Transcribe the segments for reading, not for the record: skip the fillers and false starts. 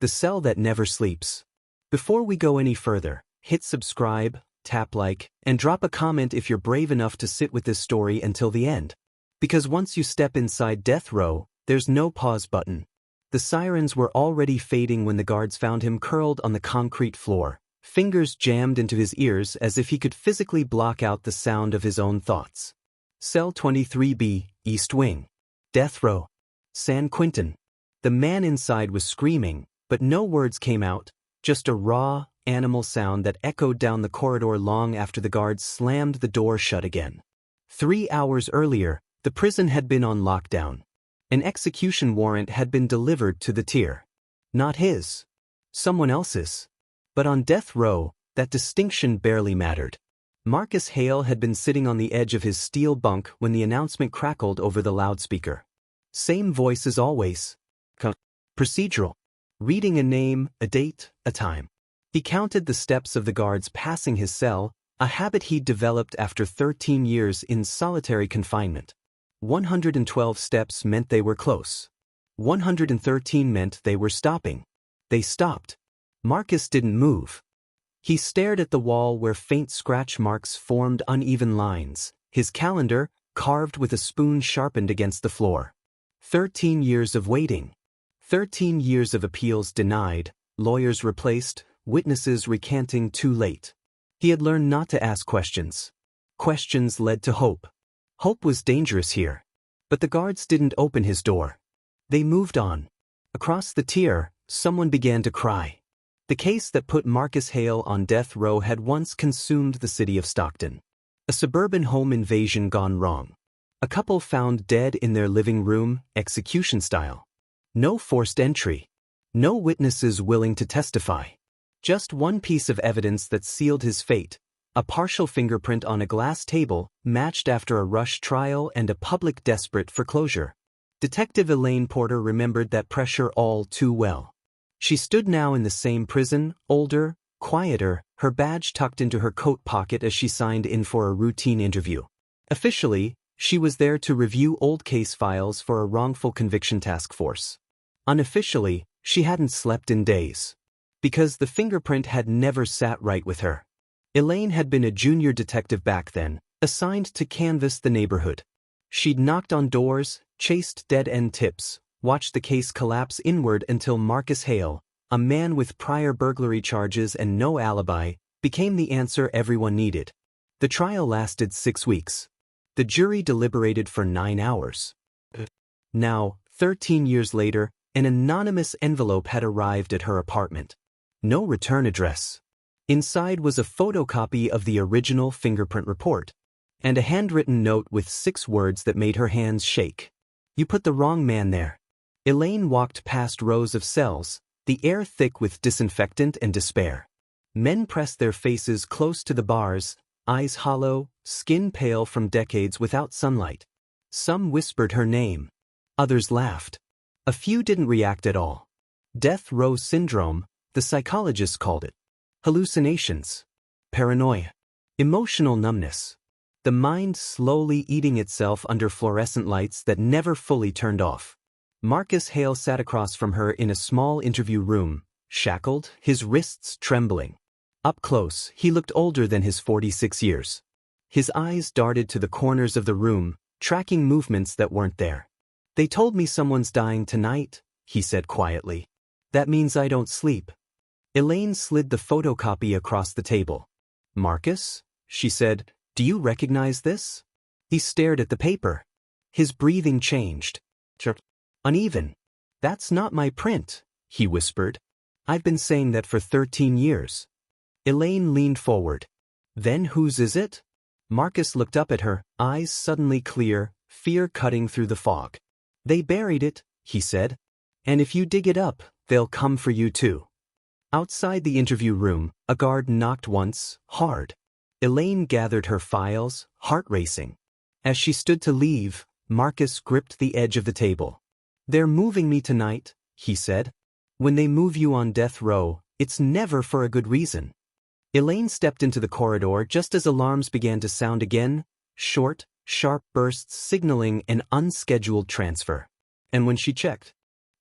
the cell that never sleeps. Before we go any further, hit subscribe, tap like, and drop a comment if you're brave enough to sit with this story until the end. Because once you step inside death row, there's no pause button. The sirens were already fading when the guards found him curled on the concrete floor, fingers jammed into his ears as if he could physically block out the sound of his own thoughts. Cell 23B, East Wing. Death row. San Quentin. The man inside was screaming, but no words came out, just a raw, animal sound that echoed down the corridor long after the guards slammed the door shut again. 3 hours earlier, the prison had been on lockdown. An execution warrant had been delivered to the tier. Not his. Someone else's. But on death row, that distinction barely mattered. Marcus Hale had been sitting on the edge of his steel bunk when the announcement crackled over the loudspeaker. Same voice as always. Procedural. Reading a name, a date, a time. He counted the steps of the guards passing his cell, a habit he'd developed after 13 years in solitary confinement. 112 steps meant they were close. 113 meant they were stopping. They stopped. Marcus didn't move. He stared at the wall where faint scratch marks formed uneven lines, his calendar, carved with a spoon sharpened against the floor. 13 years of waiting. 13 years of appeals denied, lawyers replaced, witnesses recanting too late. He had learned not to ask questions. Questions led to hope. Hope was dangerous here. But the guards didn't open his door. They moved on. Across the tier, someone began to cry. The case that put Marcus Hale on death row had once consumed the city of Stockton. A suburban home invasion gone wrong. A couple found dead in their living room, execution style. No forced entry. No witnesses willing to testify. Just one piece of evidence that sealed his fate. A partial fingerprint on a glass table, matched after a rush trial and a public desperate for closure. Detective Elaine Porter remembered that pressure all too well. She stood now in the same prison, older, quieter, her badge tucked into her coat pocket as she signed in for a routine interview. Officially, she was there to review old case files for a wrongful conviction task force. Unofficially, she hadn't slept in days. Because the fingerprint had never sat right with her. Elaine had been a junior detective back then, assigned to canvass the neighborhood. She'd knocked on doors, chased dead-end tips, watched the case collapse inward until Marcus Hale, a man with prior burglary charges and no alibi, became the answer everyone needed. The trial lasted 6 weeks. The jury deliberated for 9 hours. Now, 13 years later, an anonymous envelope had arrived at her apartment. No return address. Inside was a photocopy of the original fingerprint report, and a handwritten note with 6 words that made her hands shake. "You put the wrong man there." Elaine walked past rows of cells, the air thick with disinfectant and despair. Men pressed their faces close to the bars, eyes hollow, skin pale from decades without sunlight. Some whispered her name. Others laughed. A few didn't react at all. Death row syndrome, the psychologists called it. Hallucinations. Paranoia. Emotional numbness. The mind slowly eating itself under fluorescent lights that never fully turned off. Marcus Hale sat across from her in a small interview room, shackled, his wrists trembling. Up close, he looked older than his 46 years. His eyes darted to the corners of the room, tracking movements that weren't there. "They told me someone's dying tonight," he said quietly. "That means I don't sleep." Elaine slid the photocopy across the table. "Marcus?" she said, "do you recognize this?" He stared at the paper. His breathing changed. Uneven. "That's not my print," he whispered. "I've been saying that for 13 years. Elaine leaned forward. "Then whose is it?" Marcus looked up at her, eyes suddenly clear, fear cutting through the fog. "They buried it," he said. "And if you dig it up, they'll come for you too." Outside the interview room, a guard knocked once, hard. Elaine gathered her files, heart racing. As she stood to leave, Marcus gripped the edge of the table. "They're moving me tonight," he said. "When they move you on death row, it's never for a good reason." Elaine stepped into the corridor just as alarms began to sound again, short, sharp bursts signaling an unscheduled transfer. And when she checked,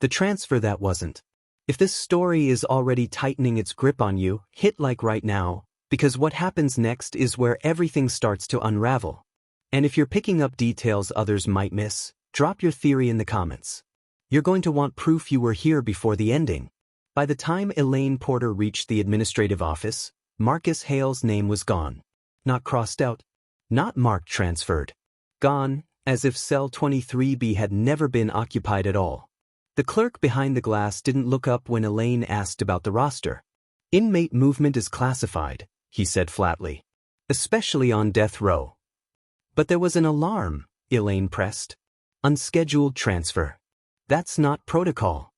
the transfer that wasn't. If this story is already tightening its grip on you, hit like right now, because what happens next is where everything starts to unravel. And if you're picking up details others might miss, drop your theory in the comments. You're going to want proof you were here before the ending. By the time Elaine Porter reached the administrative office, Marcus Hale's name was gone. Not crossed out. Not marked transferred. Gone, as if cell 23B had never been occupied at all. The clerk behind the glass didn't look up when Elaine asked about the roster. Inmate movement is classified, he said flatly. Especially on death row. But there was an alarm, Elaine pressed. Unscheduled transfer. That's not protocol.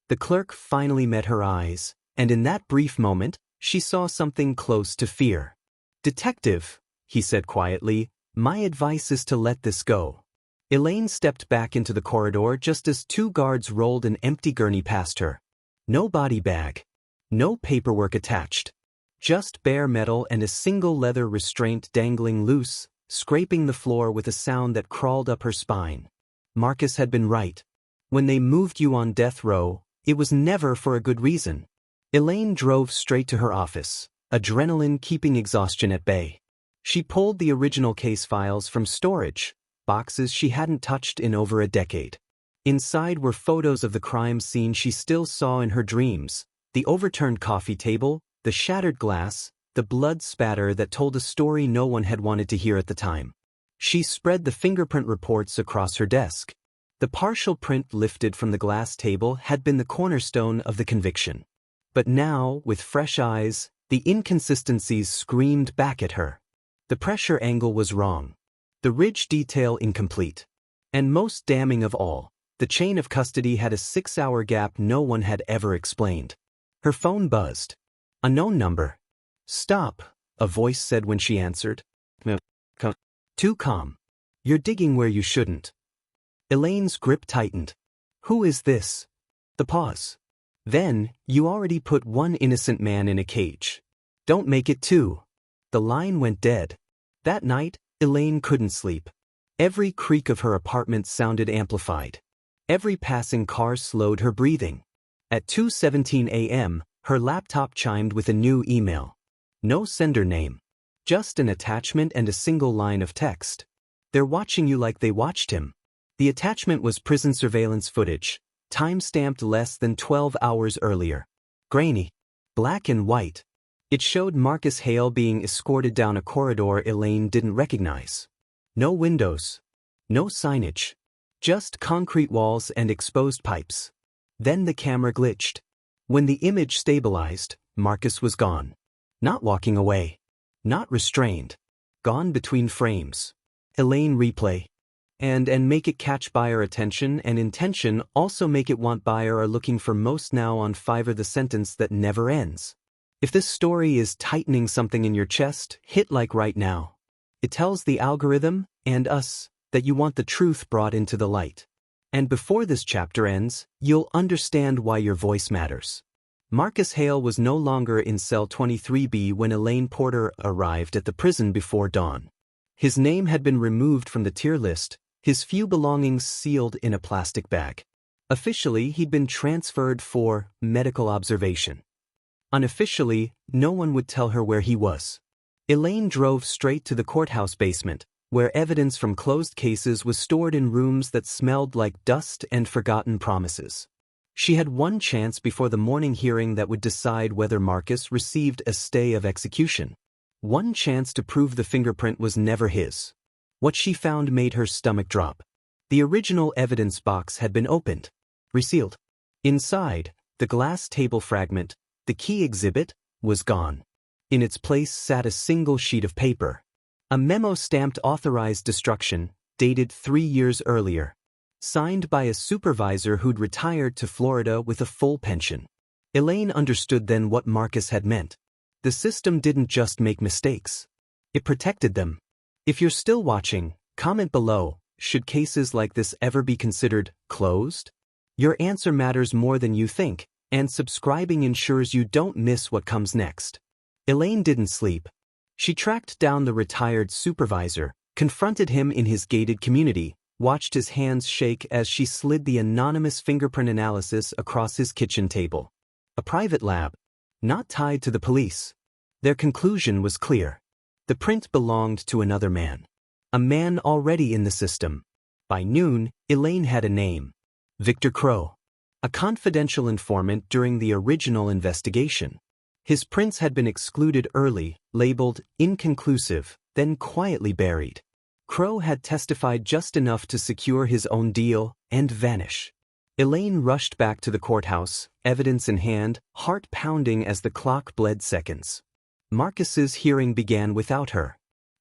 The clerk finally met her eyes, and in that brief moment, she saw something close to fear. Detective, he said quietly, my advice is to let this go. Elaine stepped back into the corridor just as two guards rolled an empty gurney past her. No body bag. No paperwork attached. Just bare metal and a single leather restraint dangling loose, scraping the floor with a sound that crawled up her spine. Marcus had been right. When they moved you on death row, it was never for a good reason. Elaine drove straight to her office, adrenaline keeping exhaustion at bay. She pulled the original case files from storage, boxes she hadn't touched in over a decade. Inside were photos of the crime scene she still saw in her dreams, the overturned coffee table, the shattered glass, the blood spatter that told a story no one had wanted to hear at the time. She spread the fingerprint reports across her desk. The partial print lifted from the glass table had been the cornerstone of the conviction. But now, with fresh eyes, the inconsistencies screamed back at her. The pressure angle was wrong. The ridge detail incomplete. And most damning of all, the chain of custody had a 6-hour gap no one had ever explained. Her phone buzzed. A known number. Stop, a voice said when she answered. Too calm. You're digging where you shouldn't. Elaine's grip tightened. Who is this? The pause. Then, you already put one innocent man in a cage. Don't make it two. The line went dead. That night, Elaine couldn't sleep. Every creak of her apartment sounded amplified. Every passing car slowed her breathing. At 2:17 a.m., her laptop chimed with a new email. No sender name. Just an attachment and a single line of text. They're watching you like they watched him. The attachment was prison surveillance footage, time-stamped less than 12 hours earlier. Grainy. Black and white. It showed Marcus Hale being escorted down a corridor Elaine didn't recognize. No windows. No signage. Just concrete walls and exposed pipes. Then the camera glitched. When the image stabilized, Marcus was gone. Not walking away. Not restrained. Gone between frames. Elaine replay. And make it catch buyer attention and intention also make it want buyer are looking for most now on Fiverr the sentence that never ends. If this story is tightening something in your chest, hit like right now. It tells the algorithm, and us, that you want the truth brought into the light. And before this chapter ends, you'll understand why your voice matters. Marcus Hale was no longer in cell 23B when Elaine Porter arrived at the prison before dawn. His name had been removed from the tier list, his few belongings sealed in a plastic bag. Officially, he'd been transferred for medical observation. Unofficially, no one would tell her where he was. Elaine drove straight to the courthouse basement, where evidence from closed cases was stored in rooms that smelled like dust and forgotten promises. She had one chance before the morning hearing that would decide whether Marcus received a stay of execution. One chance to prove the fingerprint was never his. What she found made her stomach drop. The original evidence box had been opened. Resealed. Inside, the glass table fragment, the key exhibit, was gone. In its place sat a single sheet of paper. A memo stamped authorized destruction, dated 3 years earlier. Signed by a supervisor who'd retired to Florida with a full pension. Elaine understood then what Marcus had meant. The system didn't just make mistakes. It protected them. If you're still watching, comment below, should cases like this ever be considered closed? Your answer matters more than you think, and subscribing ensures you don't miss what comes next. Elaine didn't sleep. She tracked down the retired supervisor, confronted him in his gated community, watched his hands shake as she slid the anonymous fingerprint analysis across his kitchen table. a private lab, not tied to the police. Their conclusion was clear. The print belonged to another man. A man already in the system. By noon, Elaine had a name. Victor Crow. A confidential informant during the original investigation. His prints had been excluded early, labeled inconclusive, then quietly buried. Crow had testified just enough to secure his own deal and vanish. Elaine rushed back to the courthouse, evidence in hand, heart pounding as the clock bled seconds. Marcus's hearing began without her.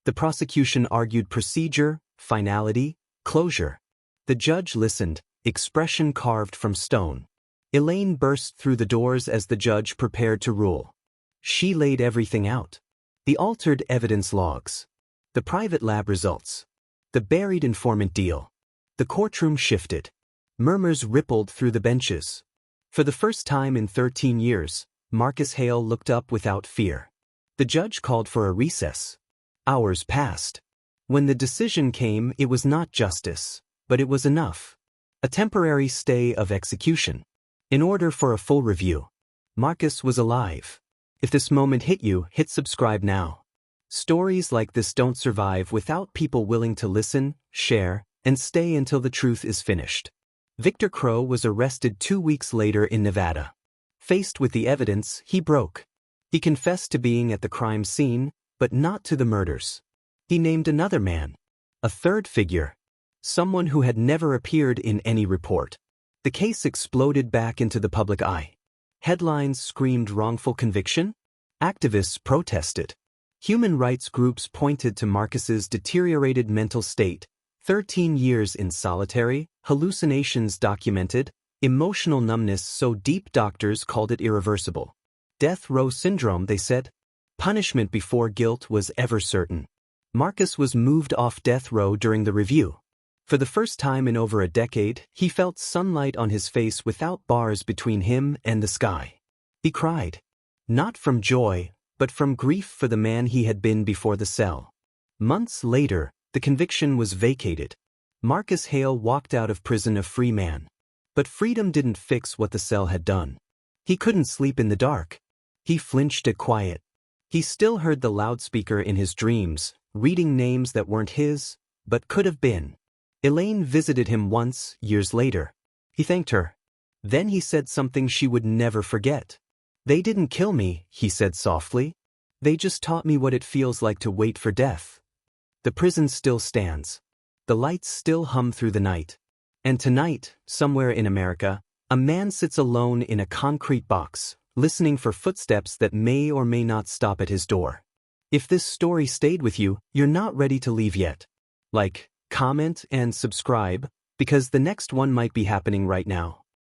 The prosecution argued procedure, finality, closure. The judge listened, expression carved from stone. Elaine burst through the doors as the judge prepared to rule. She laid everything out. The altered evidence logs. The private lab results. The buried informant deal. The courtroom shifted. Murmurs rippled through the benches. For the first time in 13 years, Marcus Hale looked up without fear. The judge called for a recess. Hours passed. When the decision came, it was not justice, but it was enough. A temporary stay of execution. In order for a full review. Marcus was alive. If this moment hit you, hit subscribe now. Stories like this don't survive without people willing to listen, share, and stay until the truth is finished. Victor Crow was arrested 2 weeks later in Nevada. Faced with the evidence, he broke. He confessed to being at the crime scene, but not to the murders. He named another man. A third figure. Someone who had never appeared in any report. The case exploded back into the public eye. Headlines screamed wrongful conviction. Activists protested. Human rights groups pointed to Marcus's deteriorated mental state, 13 years in solitary, hallucinations documented, emotional numbness so deep doctors called it irreversible. Death row syndrome, they said. Punishment before guilt was ever certain. Marcus was moved off death row during the review. For the first time in over a decade, he felt sunlight on his face without bars between him and the sky. He cried. Not from joy, but from grief for the man he had been before the cell. Months later, the conviction was vacated. Marcus Hale walked out of prison a free man. But freedom didn't fix what the cell had done. He couldn't sleep in the dark. He flinched at quiet. He still heard the loudspeaker in his dreams, reading names that weren't his, but could have been. Elaine visited him once, years later. He thanked her. Then he said something she would never forget. They didn't kill me, he said softly. They just taught me what it feels like to wait for death. The prison still stands. The lights still hum through the night. And tonight, somewhere in America, a man sits alone in a concrete box, listening for footsteps that may or may not stop at his door. If this story stayed with you, you're not ready to leave yet. Like, comment, and subscribe, because the next one might be happening right now.